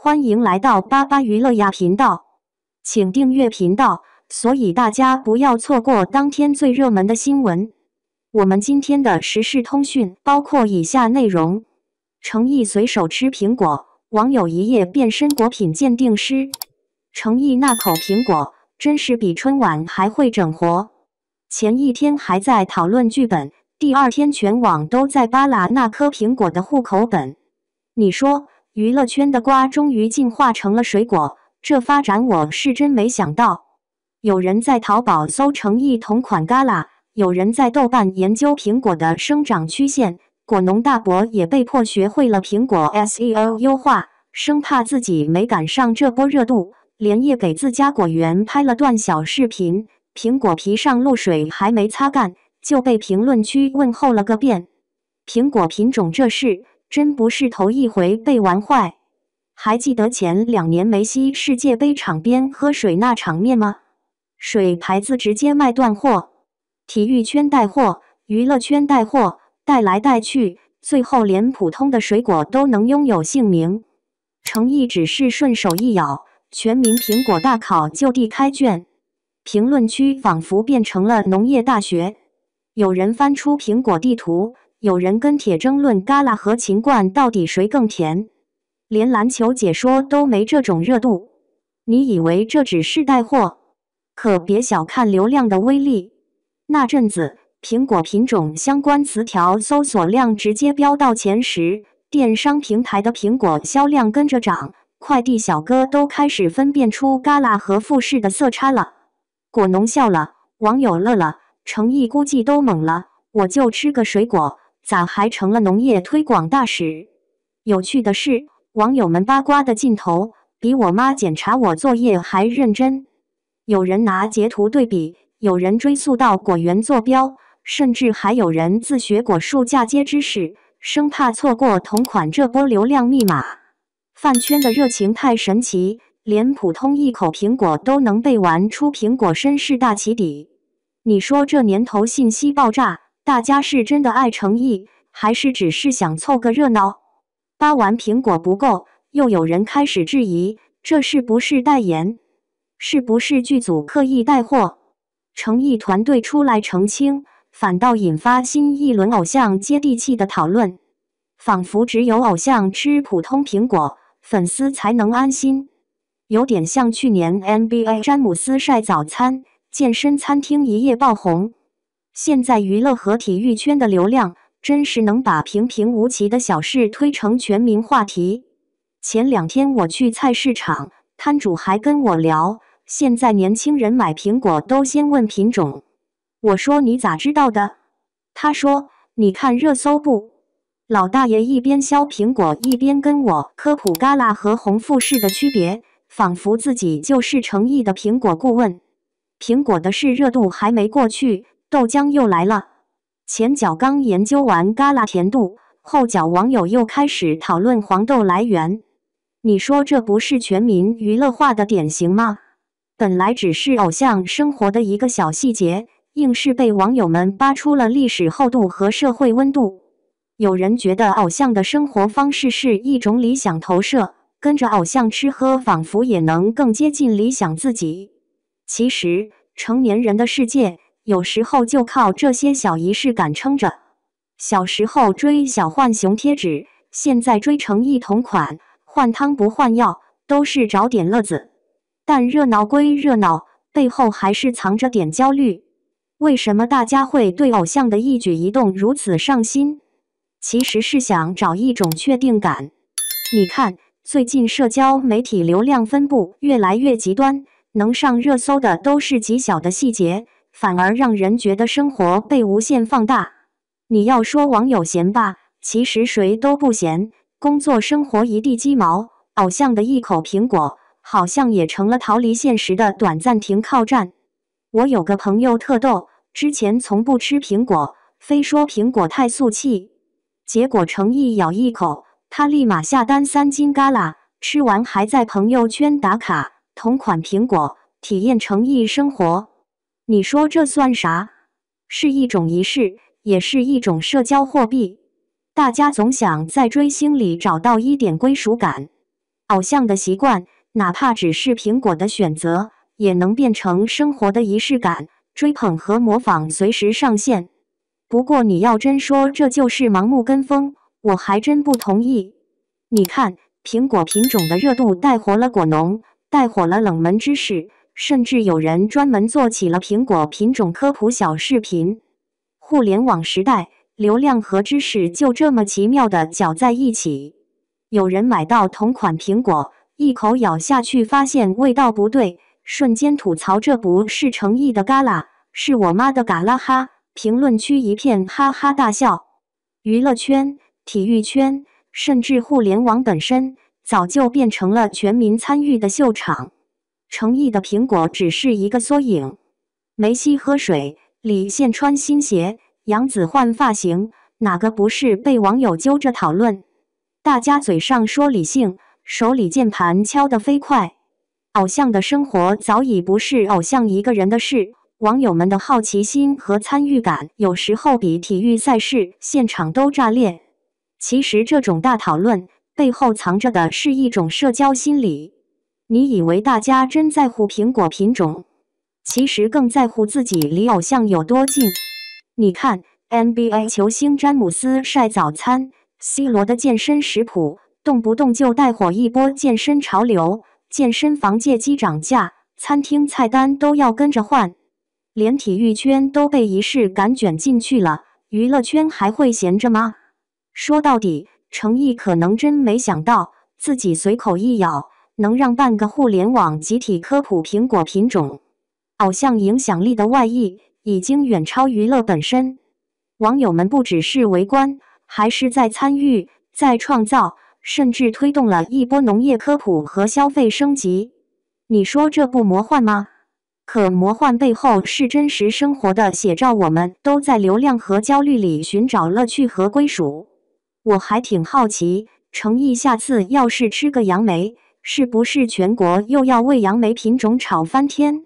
欢迎来到巴巴娱乐呀频道，请订阅频道，所以大家不要错过当天最热门的新闻。我们今天的时事通讯包括以下内容：程毅随手吃苹果，网友一夜变身果品鉴定师。程毅那口苹果真是比春晚还会整活。前一天还在讨论剧本，第二天全网都在扒拉那颗苹果的户口本。你说，娱乐圈的瓜终于进化成了水果，这发展我是真没想到。有人在淘宝搜程毅同款嘎啦，有人在豆瓣研究苹果的生长曲线，果农大伯也被迫学会了苹果 SEO 优化，生怕自己没赶上这波热度，连夜给自家果园拍了段小视频，苹果皮上露水还没擦干，就被评论区问候了个遍。苹果品种这事真不是头一回被玩坏。还记得前2年梅西世界杯场边喝水那场面吗？水牌子直接卖断货，体育圈带货，娱乐圈带货，带来带去，最后连普通的水果都能拥有姓名。程毅只是顺手一咬，全民苹果大考就地开卷，评论区仿佛变成了农业大学。有人翻出苹果地图，有人跟帖争论嘎啦和秦冠到底谁更甜，连篮球解说都没这种热度。你以为这只是带货？可别小看流量的威力。那阵子，苹果品种相关词条搜索量直接飙到前10，电商平台的苹果销量跟着涨，快递小哥都开始分辨出嘎啦和富士的色差了。果农笑了，网友乐了，程毅估计都懵了，我就吃个水果，咋还成了农业推广大使？有趣的是，网友们八卦的劲头比我妈检查我作业还认真。有人拿截图对比，有人追溯到果园坐标，甚至还有人自学果树嫁接知识，生怕错过同款这波流量密码。饭圈的热情太神奇，连普通一口苹果都能被玩出苹果身世大起底。你说这年头信息爆炸，大家是真的爱程毅，还是只是想凑个热闹？扒完苹果不够，又有人开始质疑，这是不是代言？是不是剧组刻意带货？程毅团队出来澄清，反倒引发新一轮偶像接地气的讨论，仿佛只有偶像吃普通苹果，粉丝才能安心。有点像去年 NBA 詹姆斯晒早餐，健身餐厅一夜爆红。现在娱乐和体育圈的流量，真是能把平平无奇的小事推成全民话题。前2天我去菜市场，摊主还跟我聊，现在年轻人买苹果都先问品种。我说你咋知道的？他说你看热搜不？老大爷一边削苹果一边跟我科普嘎啦和红富士的区别，仿佛自己就是程毅的苹果顾问。苹果的事热度还没过去，豆浆又来了。前脚刚研究完嘎啦甜度，后脚网友又开始讨论黄豆来源。你说这不是全民娱乐化的典型吗？本来只是偶像生活的一个小细节，硬是被网友们扒出了历史厚度和社会温度。有人觉得偶像的生活方式是一种理想投射，跟着偶像吃喝仿佛也能更接近理想自己。其实，成年人的世界有时候就靠这些小仪式感撑着。小时候追小浣熊贴纸，现在追程毅同款，换汤不换药，都是找点乐子。但热闹归热闹，背后还是藏着点焦虑。为什么大家会对偶像的一举一动如此上心？其实是想找一种确定感。你看，最近社交媒体流量分布越来越极端，能上热搜的都是极小的细节，反而让人觉得生活被无限放大。你要说网友闲吧，其实谁都不闲，工作生活一地鸡毛，偶像的一口苹果好像也成了逃离现实的短暂停靠站。我有个朋友特逗，之前从不吃苹果，非说苹果太俗气，结果程毅咬一口，他立马下单3斤嘎啦，吃完还在朋友圈打卡，同款苹果，体验程毅生活。你说这算啥？是一种仪式，也是一种社交货币。大家总想在追星里找到一点归属感。偶像的习惯，哪怕只是苹果的选择，也能变成生活的仪式感，追捧和模仿随时上线。不过你要真说这就是盲目跟风，我还真不同意。你看，苹果品种的热度带火了果农，带火了冷门知识，甚至有人专门做起了苹果品种科普小视频。互联网时代，流量和知识就这么奇妙地搅在一起。有人买到同款苹果，一口咬下去发现味道不对，瞬间吐槽这不是诚意的嘎啦，是我妈的嘎啦哈！评论区一片哈哈大笑。娱乐圈、体育圈，甚至互联网本身，早就变成了全民参与的秀场。诚意的苹果只是一个缩影。梅西喝水，李现穿新鞋，杨紫换发型，哪个不是被网友揪着讨论？大家嘴上说理性，手里键盘敲得飞快。偶像的生活早已不是偶像一个人的事，网友们的好奇心和参与感有时候比体育赛事现场都炸裂。其实这种大讨论背后藏着的是一种社交心理。你以为大家真在乎苹果品种，其实更在乎自己离偶像有多近。你看 NBA 球星詹姆斯晒早餐，C 罗的健身食谱动不动就带火一波健身潮流，健身房借机涨价，餐厅菜单都要跟着换。连体育圈都被仪式感卷进去了，娱乐圈还会闲着吗？说到底，诚意可能真没想到，自己随口一咬，能让半个互联网集体科普苹果品种。偶像影响力的外溢已经远超娱乐本身。网友们不只是围观，还是在参与，在创造，甚至推动了一波农业科普和消费升级。你说这不魔幻吗？可魔幻背后是真实生活的写照，我们都在流量和焦虑里寻找乐趣和归属。我还挺好奇，诚意下次要是吃个杨梅，是不是全国又要为杨梅品种吵翻天？